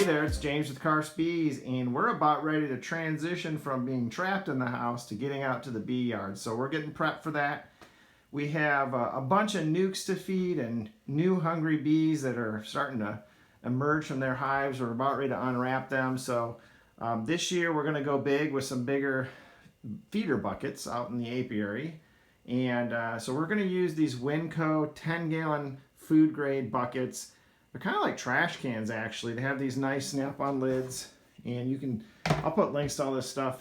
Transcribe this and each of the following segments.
there, it's James with Car Bees, and we're about ready to transition from being trapped in the house to getting out to the bee yard. So we're getting prepped for that. We have a bunch of nukes to feed and new hungry bees that are starting to emerge from their hives. We're about ready to unwrap them. So this year we're going to go big with some bigger feeder buckets out in the apiary. And so we're going to use these Winco 10-gallon food grade buckets. They're kind of like trash cans, actually. They have these nice snap-on lids, and you can, I'll put links to all this stuff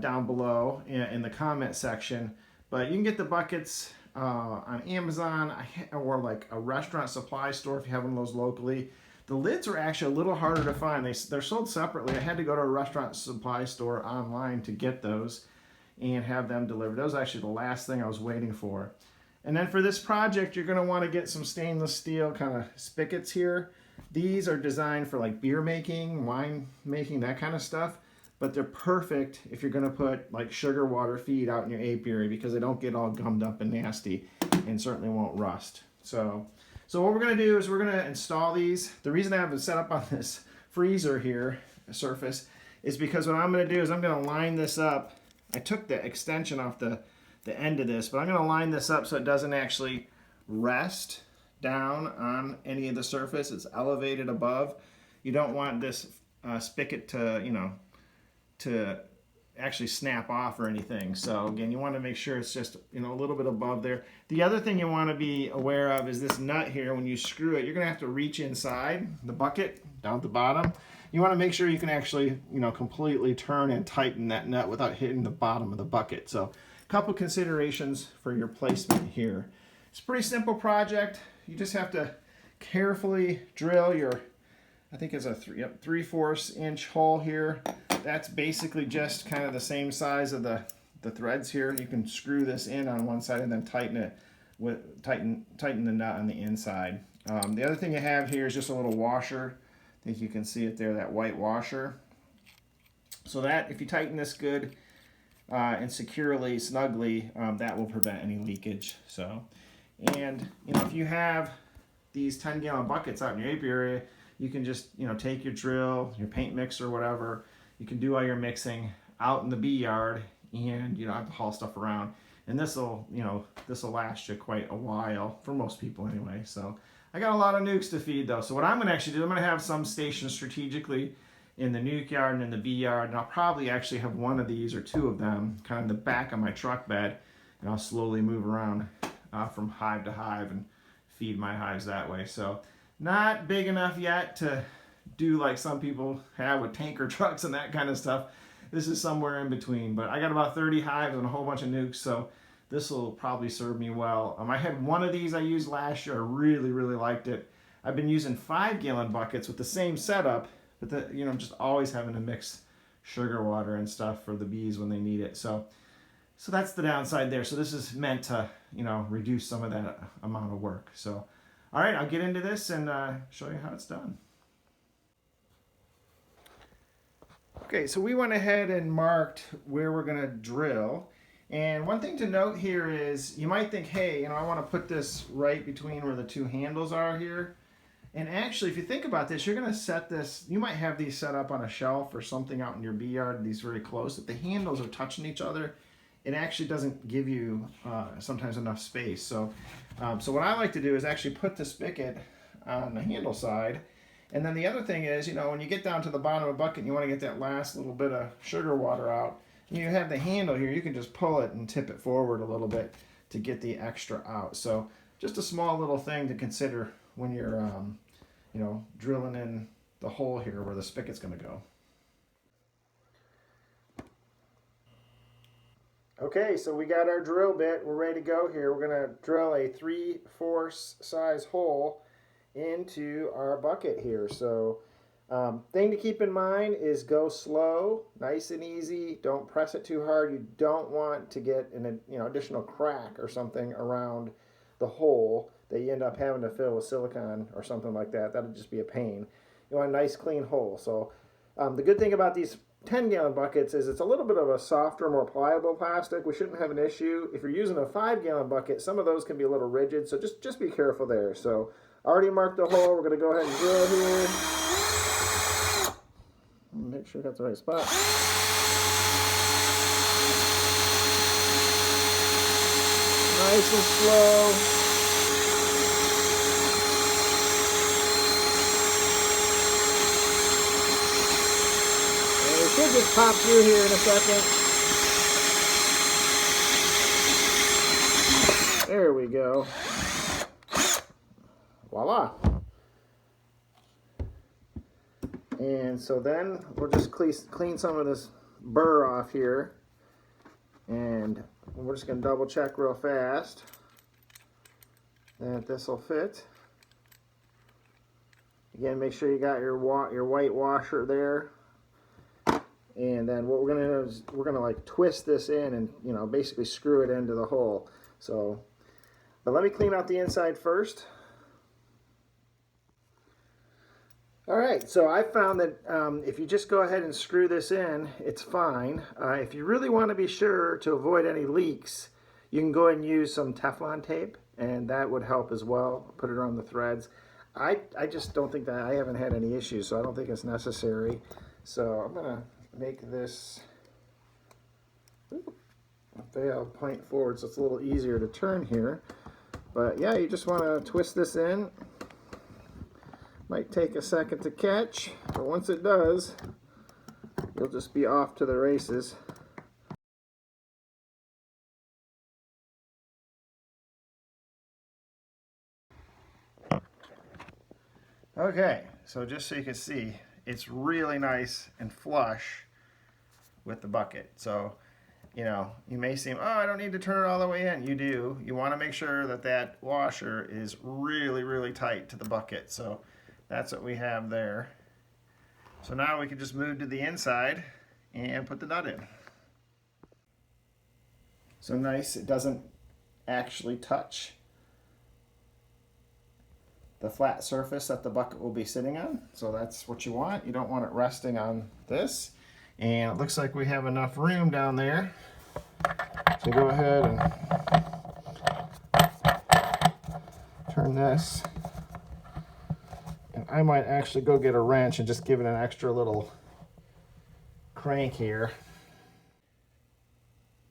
down below in the comment section. But you can get the buckets on Amazon or like a restaurant supply store if you have one of those locally. The lids are actually a little harder to find. They're sold separately. I had to go to a restaurant supply store online to get those and have them delivered. That was actually the last thing I was waiting for. And then for this project, you're going to want to get some stainless steel kind of spigots here. These are designed for like beer making, wine making, that kind of stuff. But they're perfect if you're going to put like sugar water feed out in your apiary because they don't get all gummed up and nasty and certainly won't rust. So what we're going to do is we're going to install these. The reason I have it set up on this freezer here, surface, is because what I'm going to do is I'm going to line this up. I took the extension off the end of this, but I'm going to line this up so it doesn't actually rest down on any of the surface. It's elevated above. You don't want this spigot to, to actually snap off or anything. So again, you want to make sure it's just, a little bit above there. The other thing you want to be aware of is this nut here. When you screw it, you're going to have to reach inside the bucket down at the bottom. You want to make sure you can actually, completely turn and tighten that nut without hitting the bottom of the bucket. So couple considerations for your placement here. It's a pretty simple project. You just have to carefully drill your, I think it's a 3/4 inch hole here. That's basically just kind of the same size of the threads here. You can screw this in on one side and then tighten it with tighten the nut on the inside. The other thing you have here is just a little washer. I think you can see it there, that white washer. So that if you tighten this good and securely, snugly, that will prevent any leakage. So, and if you have these 10-gallon buckets out in your apiary, you can just take your drill, your paint mixer, whatever. You can do all your mixing out in the bee yard, and you don't have to haul stuff around. And this will last you quite a while for most people anyway. So I got a lot of nukes to feed though. So what I'm going to actually do, I'm going to have some stationed strategically in the nuke yard and in the bee yard, and I'll probably actually have one of these or two of them kind of in the back of my truck bed, and I'll slowly move around from hive to hive and feed my hives that way. So not big enough yet to do like some people have with tanker trucks and that kind of stuff. This is somewhere in between, but I got about 30 hives and a whole bunch of nukes, so this will probably serve me well. I had one of these I used last year. I really, really liked it. I've been using 5-gallon buckets with the same setup, but just always having to mix sugar water and stuff for the bees when they need it. So that's the downside there. So this is meant to, reduce some of that amount of work. So, all right, I'll get into this and show you how it's done. Okay, so we went ahead and marked where we're gonna drill. And one thing to note here is you might think, hey, I want to put this right between where the two handles are here. And actually, if you think about this, you're going to set this, you might have these set up on a shelf or something out in your bee yard, these very close. If the handles are touching each other, it actually doesn't give you sometimes enough space. So what I like to do is actually put the spigot on the handle side. And then the other thing is, when you get down to the bottom of a bucket and you want to get that last little bit of sugar water out, you have the handle here, you can just pull it and tip it forward a little bit to get the extra out. So just a small little thing to consider when you're drilling in the hole here where the spigot's going to go. Okay, so we got our drill bit. We're ready to go here. We're going to drill a 3/4 size hole into our bucket here. So thing to keep in mind is go slow, nice and easy. Don't press it too hard. You don't want to get an additional crack or something around the hole that you end up having to fill with silicone or something like that. That'll just be a pain. You want a nice clean hole. So the good thing about these 10-gallon buckets is it's a little bit of a softer, more pliable plastic. We shouldn't have an issue. If you're using a 5-gallon bucket, some of those can be a little rigid, so just be careful there. So Already marked the hole. We're going to go ahead and drill here. Make sure we got the right spot. Nice and slow. And it should just pop through here in a second. There we go. Voila. And so then we'll just clean some of this burr off here. And we're just going to double check real fast that this will fit. Again, make sure you got your white washer there. And then what we're going to do is we're going to like twist this in and, you know, basically screw it into the hole. So, but let me clean out the inside first. Alright, so I found that if you just go ahead and screw this in, it's fine. If you really want to be sure to avoid any leaks, you can go ahead and use some Teflon tape, and that would help as well. Put it on the threads. I just don't think that, I haven't had any issues, so I don't think it's necessary. So I'm going to make this, I'll point forward so it's a little easier to turn here. But yeah, you just want to twist this in. Might take a second to catch, but once it does, you'll just be off to the races. Okay, so just so you can see, it's really nice and flush with the bucket. So, you know, you may seem, oh, I don't need to turn it all the way in. You do. You want to make sure that that washer is really, really tight to the bucket. So that's what we have there. So now we can just move to the inside and put the nut in. So nice, it doesn't actually touch the flat surface that the bucket will be sitting on. So that's what you want. You don't want it resting on this. And it looks like we have enough room down there. So go ahead and turn this. And I might actually go get a wrench and just give it an extra little crank here.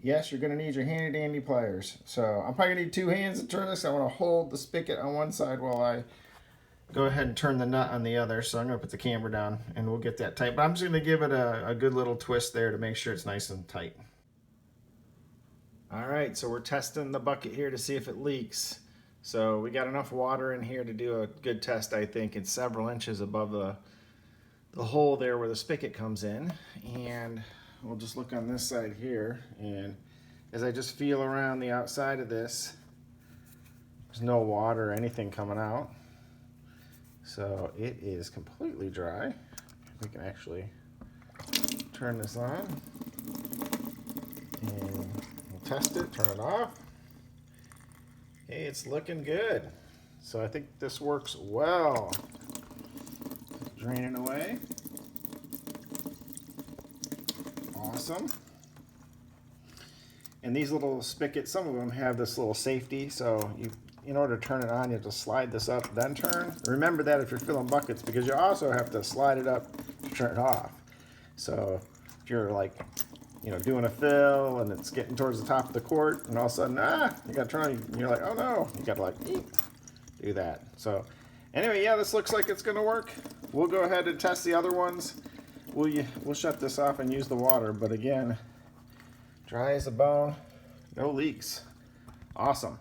Yes, you're going to need your handy dandy pliers. So I'm probably going to need two hands to turn this. I want to hold the spigot on one side while I go ahead and turn the nut on the other. So I'm going to put the camera down and we'll get that tight. But I'm just going to give it a good little twist there to make sure it's nice and tight. All right, so we're testing the bucket here to see if it leaks. So we got enough water in here to do a good test, I think. It's several inches above the hole there where the spigot comes in. And we'll just look on this side here. And as I just feel around the outside of this, there's no water or anything coming out. So it is completely dry. We can actually turn this on. And we'll test it, turn it off. Hey, it's looking good. So I think this works well. Drain it away. Awesome. And these little spigots, some of them have this little safety, so in order to turn it on, you have to slide this up, then turn. Remember that if you're filling buckets, because you also have to slide it up to turn it off. So if you're like, you know, doing a fill and it's getting towards the top of the quart, and all of a sudden, you got to turn on, and you're like, oh no, you got to like, do that. So anyway, yeah, this looks like it's going to work. We'll go ahead and test the other ones. We'll shut this off and use the water, but again, dry as a bone, no leaks. Awesome.